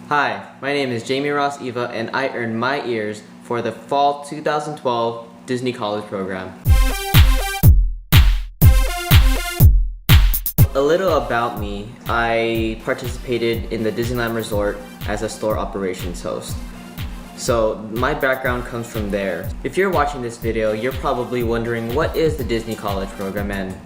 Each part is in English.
Hi, my name is Jamie Ross Eva and I earned my ears for the Fall 2012 Disney College Program. A little about me, I participated in the Disneyland Resort as a store operations host. So my background comes from there. If you're watching this video, you're probably wondering what is the Disney College Program and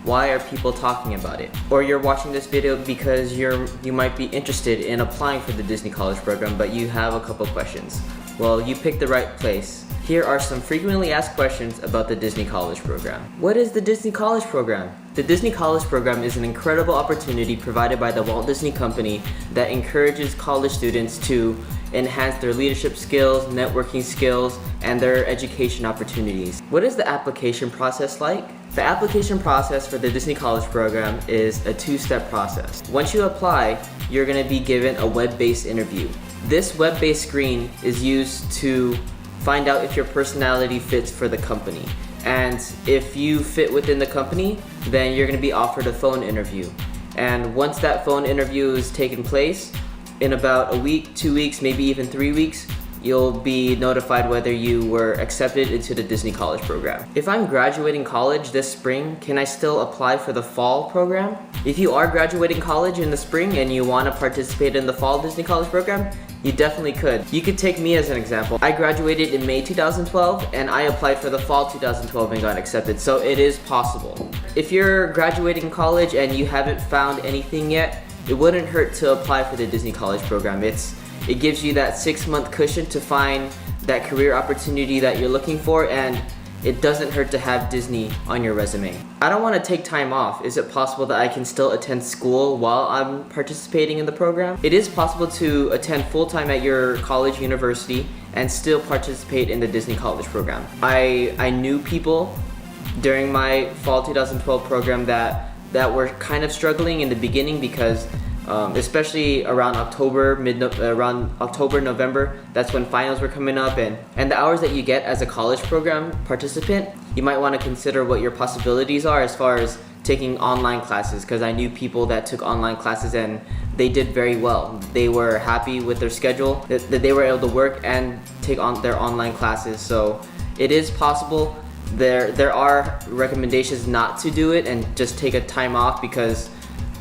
why are people talking about it? Or you're watching this video because you might be interested in applying for the Disney College Program, but you have a couple questions. Well, you picked the right place. Here are some frequently asked questions about the Disney College Program. What is the Disney College Program? The Disney College Program is an incredible opportunity provided by the Walt Disney Company that encourages college students to enhance their leadership skills, networking skills, and their education opportunities. What is the application process like? The application process for the Disney College Program is a two-step process. Once you apply, you're going to be given a web-based interview. This web-based screen is used to find out if your personality fits for the company. And if you fit within the company, then you're going to be offered a phone interview. And once that phone interview is taken place, in about a week, 2 weeks, maybe even 3 weeks, you'll be notified whether you were accepted into the Disney College Program. If I'm graduating college this spring, can I still apply for the fall program? If you are graduating college in the spring and you want to participate in the fall Disney College Program, you definitely could. You could take me as an example. I graduated in May 2012 and I applied for the fall 2012 and got accepted, so it is possible. If you're graduating college and you haven't found anything yet, it wouldn't hurt to apply for the Disney College Program. It gives you that 6-month cushion to find that career opportunity that you're looking for, and it doesn't hurt to have Disney on your resume. I don't want to take time off. Is it possible that I can still attend school while I'm participating in the program? It is possible to attend full-time at your college, university, and still participate in the Disney College Program. I knew people during my fall 2012 program that were kind of struggling in the beginning because especially around October, November, that's when finals were coming up, and the hours that you get as a college program participant, you might want to consider what your possibilities are as far as taking online classes, because I knew people that took online classes and they did very well. They were happy with their schedule, that they were able to work and take on their online classes. So it is possible. There are recommendations not to do it and just take a time off, because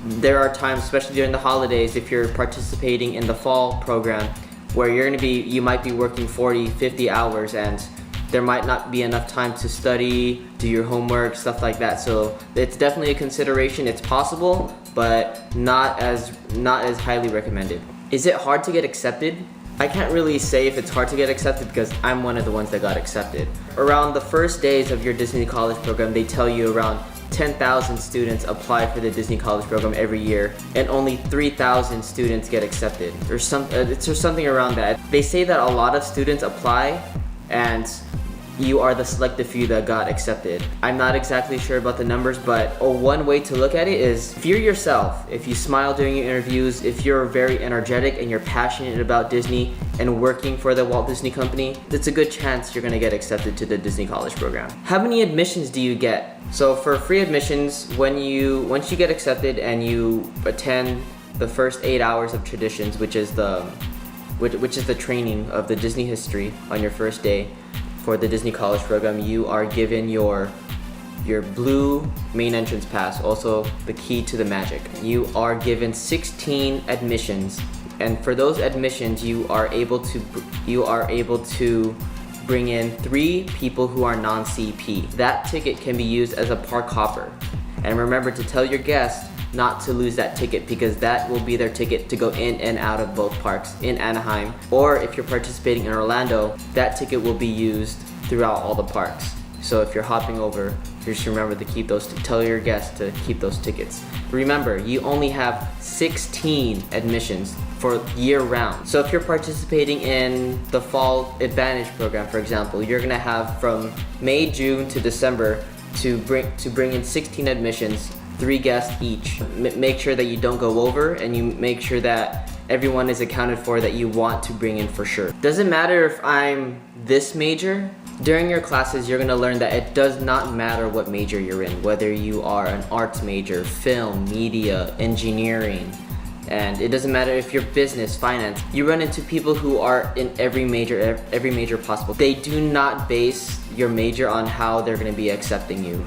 there are times, especially during the holidays, if you're participating in the fall program, where you might be working 40, 50 hours and there might not be enough time to study, do your homework, stuff like that. So it's definitely a consideration. It's possible, but not as highly recommended. Is it hard to get accepted? I can't really say if it's hard to get accepted because I'm one of the ones that got accepted. Around the first days of your Disney College Program, they tell you around 10,000 students apply for the Disney College Program every year, and only 3,000 students get accepted, or something around that. They say that a lot of students apply, and you are the selected few that got accepted. I'm not exactly sure about the numbers, but one way to look at it is if you're yourself, if you smile during your interviews, if you're very energetic and you're passionate about Disney and working for the Walt Disney Company, it's a good chance you're gonna get accepted to the Disney College Program. How many admissions do you get? So for free admissions, once you get accepted and you attend the first 8 hours of traditions, which is the training of the Disney history on your first day, for the Disney College Program, you are given your blue main entrance pass, also the key to the magic. You are given 16 admissions, and for those admissions, you are able to bring in 3 people who are non-CP. That ticket can be used as a park hopper. And remember to tell your guests not to lose that ticket, because that will be their ticket to go in and out of both parks in Anaheim. Or if you're participating in Orlando, that ticket will be used throughout all the parks. So if you're hopping over, just remember to tell your guests to keep those tickets. Remember, you only have 16 admissions for year round. So if you're participating in the Fall Advantage program, for example, you're gonna have from May, June to December to bring in 16 admissions, 3 guests each. Make sure that you don't go over, and you make sure that everyone is accounted for that you want to bring in for sure. Doesn't matter if I'm this major. During your classes, you're gonna learn that it does not matter what major you're in, whether you are an arts major, film, media, engineering, And it doesn't matter if you're business, finance, you run into people who are in every major possible. They do not base your major on how they're going to be accepting you.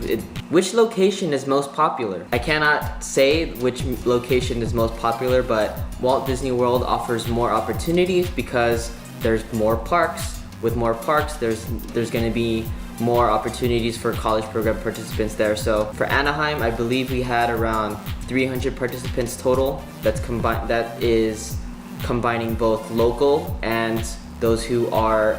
Which location is most popular? I cannot say which location is most popular, but Walt Disney World offers more opportunities because there's more parks. With more parks, there's going to be more opportunities for college program participants there. So for Anaheim, I believe we had around 300 participants total. That is combining both local and those who are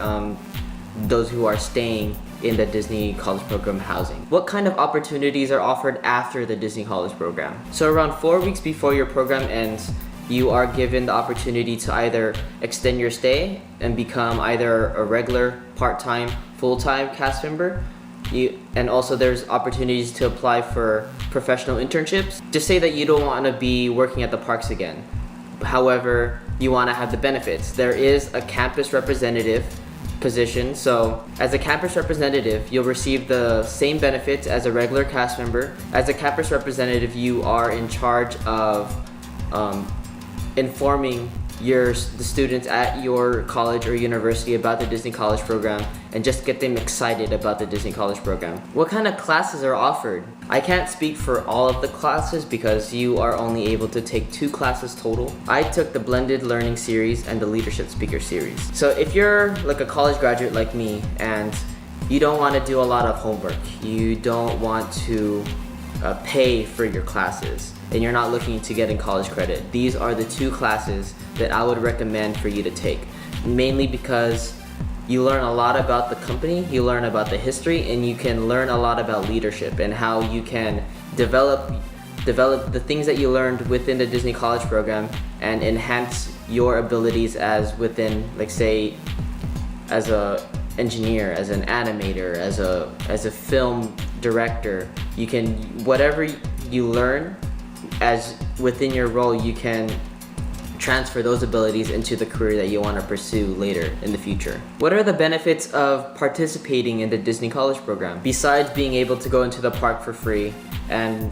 staying in the Disney College Program housing. What kind of opportunities are offered after the Disney College Program? So around 4 weeks before your program ends, you are given the opportunity to either extend your stay and become either a regular, part-time, full-time cast member. And also there's opportunities to apply for professional internships. Just say that you don't want to be working at the parks again. However, you want to have the benefits. There is a campus representative position. So as a campus representative, you'll receive the same benefits as a regular cast member. As a campus representative, you are in charge of informing the students at your college or university about the Disney College Program and just get them excited about the Disney College Program. What kind of classes are offered? I can't speak for all of the classes because you are only able to take 2 classes total. I took the Blended Learning Series and the Leadership Speaker Series. So if you're like a college graduate like me and you don't want to do a lot of homework, you don't want to pay for your classes, and you're not looking to get in college credit, these are the 2 classes that I would recommend for you to take. Mainly because you learn a lot about the company, you learn about the history, and you can learn a lot about leadership and how you can develop the things that you learned within the Disney College Program and enhance your abilities as within, like say, as a engineer, as an animator, as a film director. You can, whatever you learn as within your role, you can transfer those abilities into the career that you want to pursue later in the future. What are the benefits of participating in the Disney College Program? Besides being able to go into the park for free and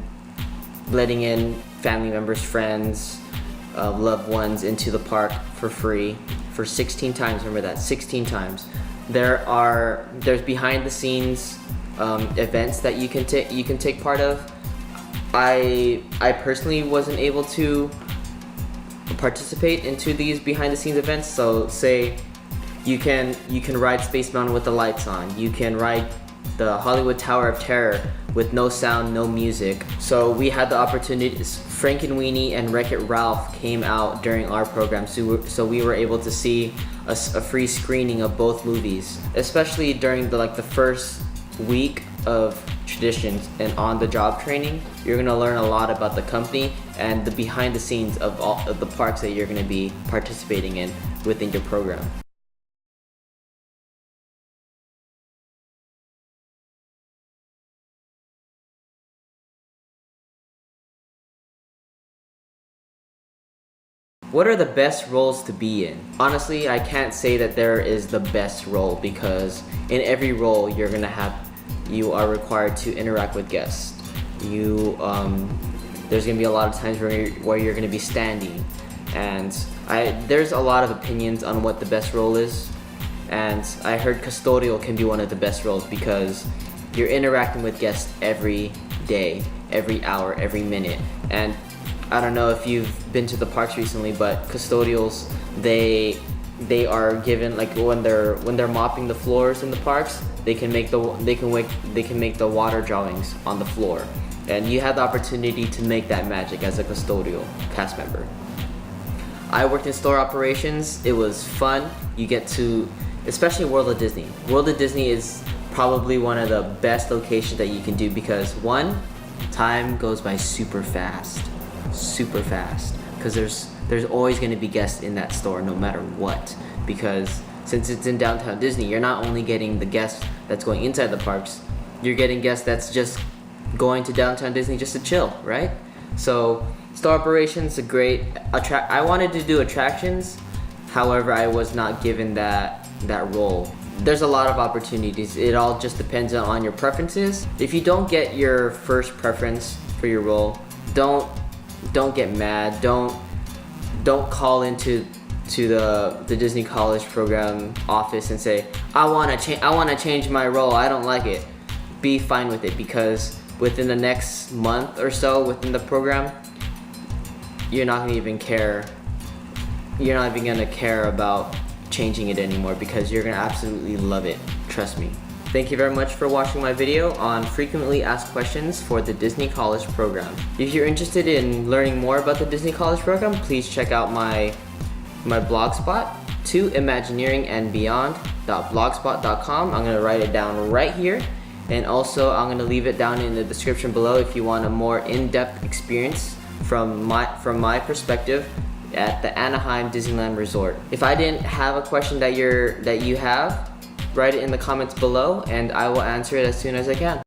letting in family members, friends, loved ones into the park for free for 16 times, remember that, 16 times. There's behind the scenes events that you can take part of. I personally wasn't able to participate into these behind the scenes events. So say you can ride Space Mountain with the lights on. You can ride the Hollywood Tower of Terror with no sound, no music. So we had the opportunities. Frankenweenie and Wreck-It Ralph came out during our program, so we were able to see a free screening of both movies, especially during the first week of traditions and on-the-job training. You're gonna learn a lot about the company and the behind the scenes of all of the parks that you're gonna be participating in within your program. What are the best roles to be in? Honestly, I can't say that there is the best role because in every role you are required to interact with guests. There's gonna be a lot of times where you're gonna be standing, and there's a lot of opinions on what the best role is, and I heard custodial can be one of the best roles because you're interacting with guests every day, every hour, every minute. And I don't know if you've been to the parks recently, but custodials, they are given, like when they're mopping the floors in the parks, they can make the water drawings on the floor, and you have the opportunity to make that magic as a custodial cast member. I worked in store operations. It was fun. You get to, especially World of Disney. World of Disney is probably one of the best locations that you can do because one, time goes by super fast, because there's always going to be guests in that store no matter what, because since it's in downtown Disney, you're not only getting the guests that's going inside the parks, you're getting guests that's just going to downtown Disney just to chill, right? So store operations is a great I wanted to do attractions, however I was not given that role. There's a lot of opportunities. It all just depends on your preferences. If you don't get your first preference for your role, don't get mad. don't call into the Disney College Program office and say, I want to change my role, I don't like it. Be fine with it, because within the next month or so within the program, you're not gonna even care. You're not even gonna care about changing it anymore, because you're gonna absolutely love it. Trust me. Thank you very much for watching my video on frequently asked questions for the Disney College Program. If you're interested in learning more about the Disney College Program, please check out my blog spot, toimagineeringandbeyond.blogspot.com. I'm gonna write it down right here, and also I'm gonna leave it down in the description below if you want a more in-depth experience from my perspective at the Anaheim Disneyland Resort. If I didn't have a question that you have, write it in the comments below and I will answer it as soon as I can.